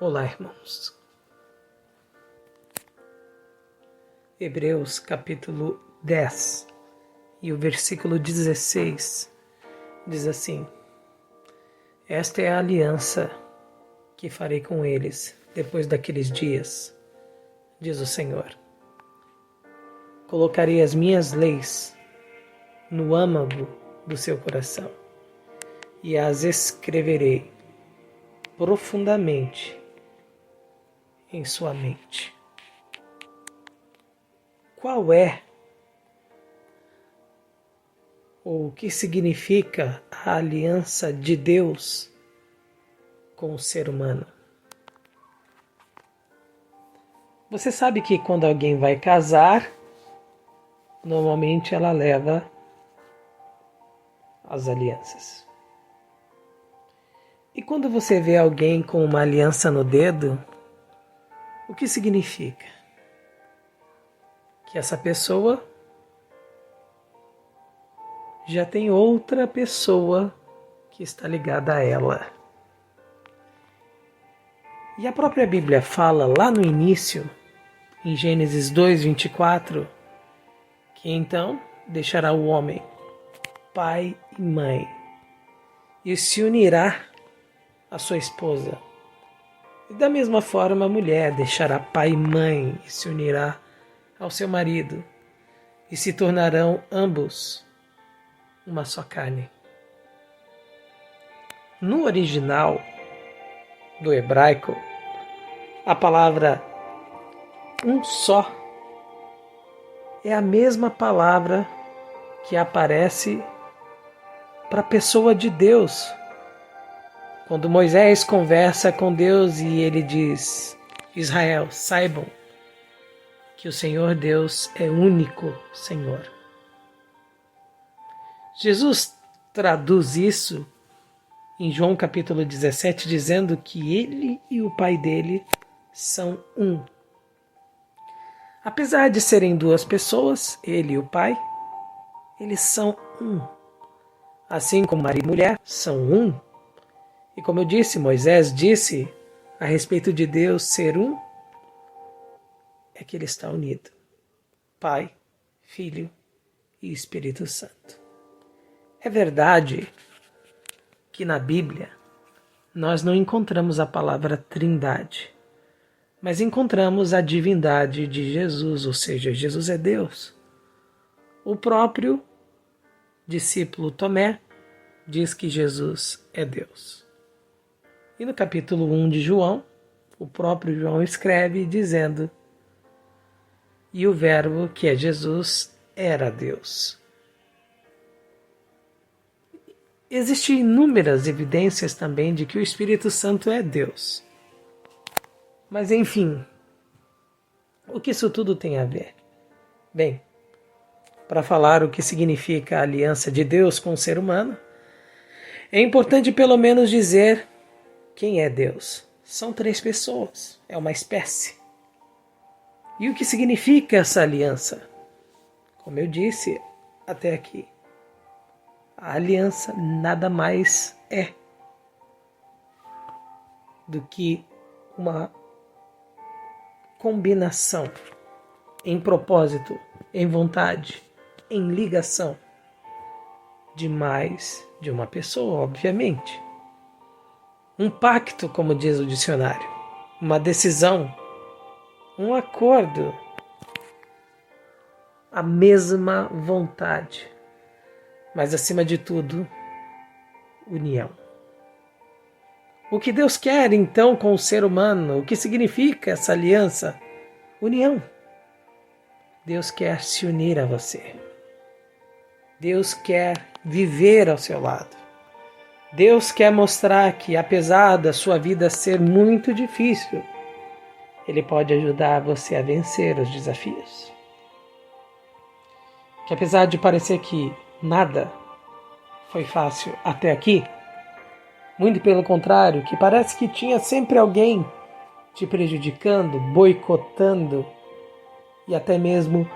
Olá, irmãos. Hebreus capítulo 10 e o versículo 16 diz assim: Esta é a aliança que farei com eles depois daqueles dias, diz o Senhor. Colocarei as minhas leis no âmago do seu coração e as escreverei profundamente em sua mente. Qual é ou o que significa a aliança de Deus com o ser humano? Você sabe que quando alguém vai casar, normalmente ela leva as alianças. E quando você vê alguém com uma aliança no dedo, o que significa? Que essa pessoa já tem outra pessoa que está ligada a ela. E a própria Bíblia fala lá no início, em Gênesis 2:24, que então deixará o homem, pai e mãe, e se unirá à sua esposa. E da mesma forma a mulher deixará pai e mãe e se unirá ao seu marido, e se tornarão ambos uma só carne. No original do hebraico, a palavra um só é a mesma palavra que aparece para a pessoa de Deus. Quando Moisés conversa com Deus e ele diz: Israel, saibam que o Senhor Deus é único Senhor. Jesus traduz isso em João capítulo 17, dizendo que ele e o Pai dele são um. Apesar de serem duas pessoas, ele e o Pai, eles são um. Assim como marido e mulher são um. E como eu disse, Moisés disse a respeito de Deus ser um, é que ele está unido. Pai, Filho e Espírito Santo. É verdade que na Bíblia nós não encontramos a palavra Trindade, mas encontramos a divindade de Jesus, ou seja, Jesus é Deus. O próprio discípulo Tomé diz que Jesus é Deus. E no capítulo 1 de João, o próprio João escreve dizendo: E o Verbo, que é Jesus, era Deus. Existem inúmeras evidências também de que o Espírito Santo é Deus. Mas enfim, o que isso tudo tem a ver? Bem, para falar o que significa a aliança de Deus com o ser humano, é importante pelo menos dizer quem é Deus. São três pessoas, é uma espécie. E o que significa essa aliança? Como eu disse até aqui, a aliança nada mais é do que uma combinação em propósito, em vontade, em ligação de mais de uma pessoa, obviamente. Um pacto, como diz o dicionário, uma decisão, um acordo, a mesma vontade, mas acima de tudo, união. O que Deus quer então com o ser humano? O que significa essa aliança? União. Deus quer se unir a você. Deus quer viver ao seu lado. Deus quer mostrar que, apesar da sua vida ser muito difícil, Ele pode ajudar você a vencer os desafios. Que apesar de parecer que nada foi fácil até aqui, muito pelo contrário, que parece que tinha sempre alguém te prejudicando, boicotando e até mesmo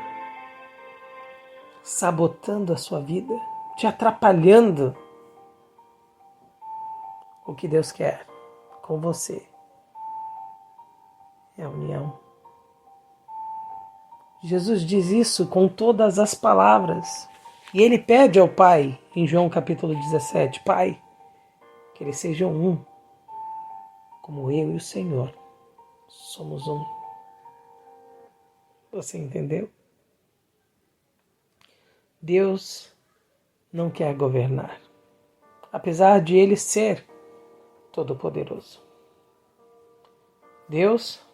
sabotando a sua vida, te atrapalhando. O que Deus quer com você é a união. Jesus diz isso com todas as palavras. E ele pede ao Pai, em João capítulo 17, Pai, que eles sejam um, como eu e o Senhor somos um. Você entendeu? Deus não quer governar, apesar de ele ser todo-poderoso. Deus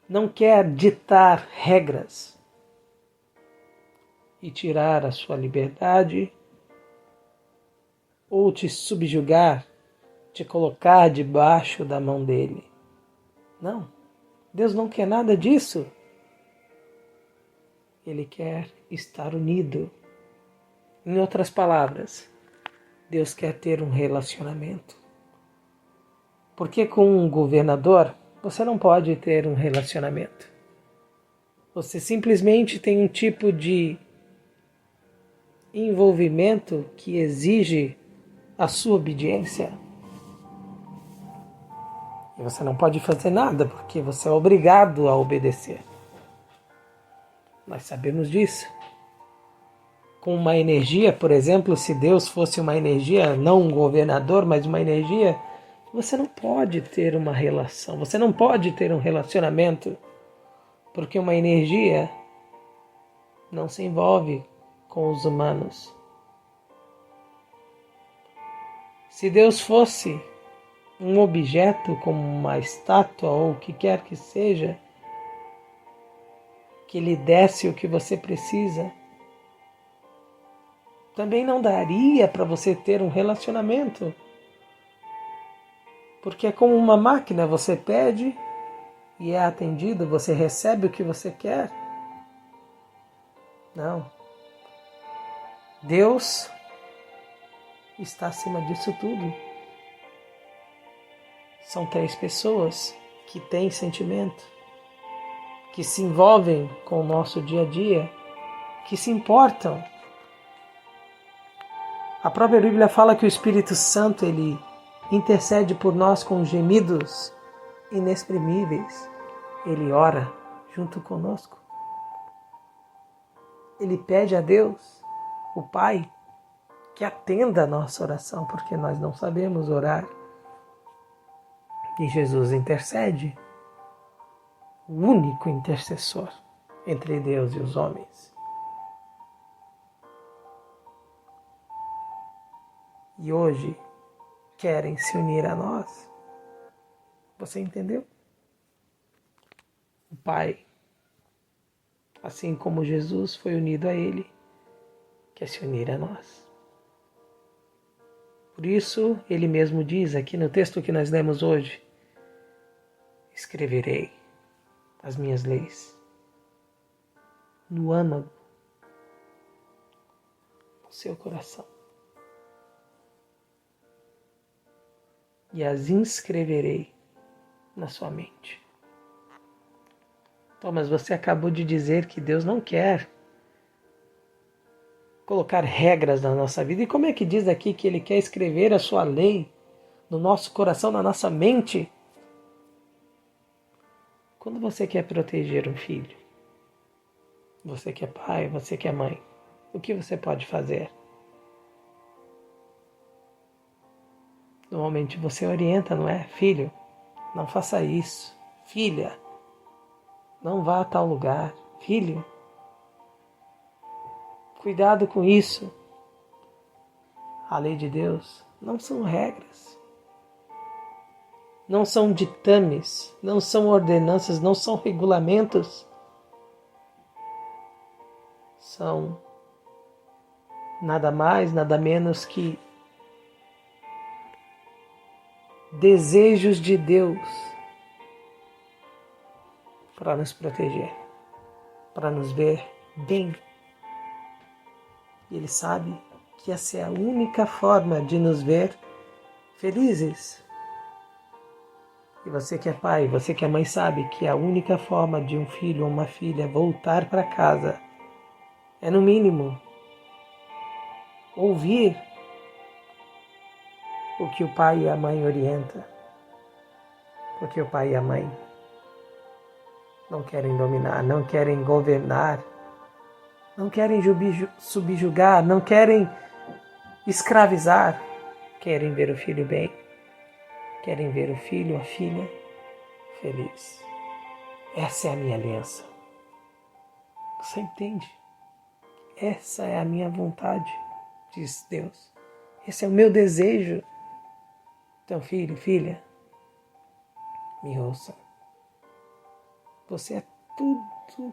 não quer ditar regras e tirar a sua liberdade ou te subjugar, te colocar debaixo da mão dele. Não, Deus não quer nada disso. Ele quer estar unido. Em outras palavras, Deus quer ter um relacionamento. Porque com um governador, você não pode ter um relacionamento. Você simplesmente tem um tipo de envolvimento que exige a sua obediência. E você não pode fazer nada, porque você é obrigado a obedecer. Nós sabemos disso. Com uma energia, por exemplo, se Deus fosse uma energia, não um governador, mas uma energia, você não pode ter uma relação, você não pode ter um relacionamento, porque uma energia não se envolve com os humanos. Se Deus fosse um objeto, como uma estátua ou o que quer que seja, que lhe desse o que você precisa, também não daria para você ter um relacionamento. Porque é como uma máquina, você pede e é atendido, você recebe o que você quer. Não. Deus está acima disso tudo. São 3 pessoas que têm sentimento, que se envolvem com o nosso dia a dia, que se importam. A própria Bíblia fala que o Espírito Santo, ele intercede por nós com gemidos inexprimíveis. Ele ora junto conosco. Ele pede a Deus, o Pai, que atenda a nossa oração, porque nós não sabemos orar. E Jesus intercede, o único intercessor entre Deus e os homens. E hoje querem se unir a nós. Você entendeu? O Pai, assim como Jesus foi unido a Ele, quer se unir a nós. Por isso, Ele mesmo diz aqui no texto que nós lemos hoje, escreverei as minhas leis no âmago do seu coração. E as inscreverei na sua mente. Thomas, você acabou de dizer que Deus não quer colocar regras na nossa vida. E como é que diz aqui que Ele quer escrever a sua lei no nosso coração, na nossa mente? Quando você quer proteger um filho, você que é pai, você que é mãe, o que você pode fazer? Normalmente você orienta, não é? Filho, não faça isso. Filha, não vá a tal lugar. Filho, cuidado com isso. A lei de Deus não são regras. Não são ditames, não são ordenanças, não são regulamentos. São nada mais, nada menos que desejos de Deus para nos proteger, para nos ver bem. E Ele sabe que essa é a única forma de nos ver felizes. E você que é pai, você que é mãe sabe que a única forma de um filho ou uma filha voltar para casa é, no mínimo, ouvir o que o pai e a mãe orientam. Porque o pai e a mãe não querem dominar, não querem governar, não querem subjugar, não querem escravizar. Querem ver o filho bem, querem ver o filho, a filha feliz. Essa é a minha aliança. Você entende? Essa é a minha vontade, diz Deus. Esse é o meu desejo. Então, filho, filha, me ouça. Você é tudo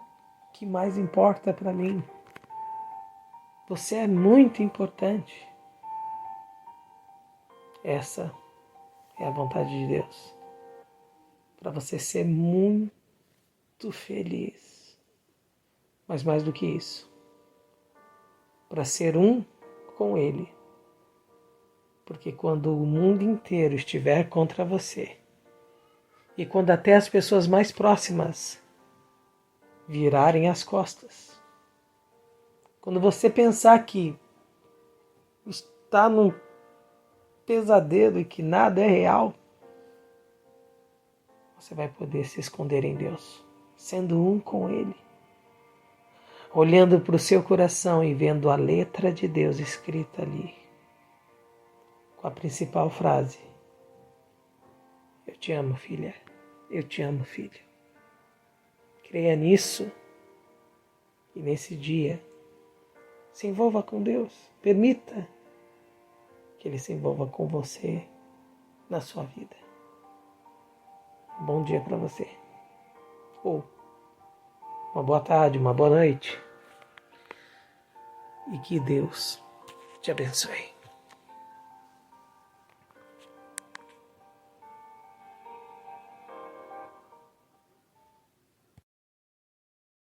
que mais importa para mim. Você é muito importante. Essa é a vontade de Deus. Para você ser muito feliz. Mas mais do que isso, para ser um com Ele. Porque quando o mundo inteiro estiver contra você, e quando até as pessoas mais próximas virarem as costas, quando você pensar que está num pesadelo e que nada é real, você vai poder se esconder em Deus, sendo um com Ele, olhando para o seu coração e vendo a letra de Deus escrita ali, com a principal frase: eu te amo, filha, eu te amo, filho. Creia nisso e nesse dia se envolva com Deus, permita que Ele se envolva com você na sua vida. Bom dia para você. Ou uma boa tarde, uma boa noite. E que Deus te abençoe.